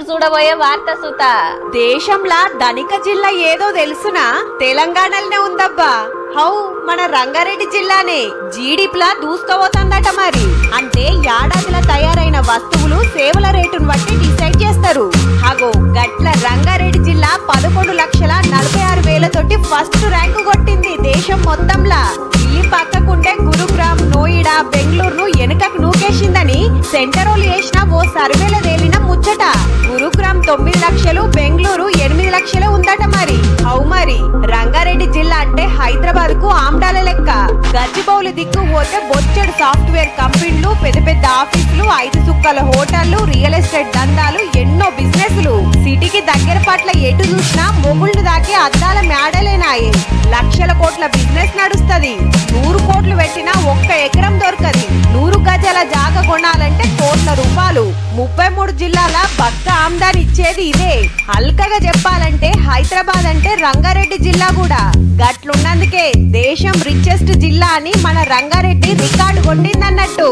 చూడబోయే వార్త సుత. దేశంలా ధనిక జిల్లా ఏదో తెలుసునా? తెలంగాణలోనే ఉందబ్బా. హౌ మన రంగారెడ్డి జిల్లానే జీడిపిలా దూసుకోబోతుందట. మరి అంటే ఏడాదిలో తయారైన వస్తువులు సేవల రేటును బట్టి డిసైడ్ చేస్తారు. అగో గట్ల రంగారెడ్డి జిల్లా 11,46,000 తోటి ఫస్ట్ ర్యాంకు కొట్టింది దేశం మొత్తంలా. ఈ పక్కకుండే గురుగ్రామ్, నోయిడా, బెంగళూరును వెనుకకు నూకేసిందని సెంటరోలు చేసిన ఓ సర్వేలో తేలిన ముచ్చట. గురుగ్రామ్ 9 లక్షలు, బెంగళూరు 8 లక్షలే ఉందట. మరి హౌ మరి రంగారెడ్డి జిల్లా అంటే హైదరాబాద్ కు ఆమ్డాల లెక్క. గచ్చిబౌలి దిక్కు పోతే బొచ్చెడు సాఫ్ట్వేర్ కంపెనీలు, పెద్ద పెద్ద ఆఫీసులు, 5 సుక్కల హోటళ్లు, రియల్ ఎస్టేట్ దందాలు, ఎన్నో బిజినెస్లు. సిటీకి దగ్గర పట్ల ఎటు చూసినా మొగుళ్ళు దాకే అద్దాల మేడలేనాయి. లక్షల కోట్ల బిజినెస్ నడుస్తది. 100 కోట్లు పెట్టినా ఒక్క ఎకరం దొరకది. 100 గజాల జాగ కొనాలంటే కోట్ల రూపాయలు. 33 జిల్లాల పక్క ఆమ్దాని ఇచ్చేది ఇదే. హల్కగా చెప్పాలంటే హైదరాబాద్ అంటే రంగారెడ్డి జిల్లా కూడా. గట్లున్నందుకే దేశం రిచెస్ట్ జిల్లా అని మన రంగారెడ్డి రికార్డు కొట్టిందన్నట్టు.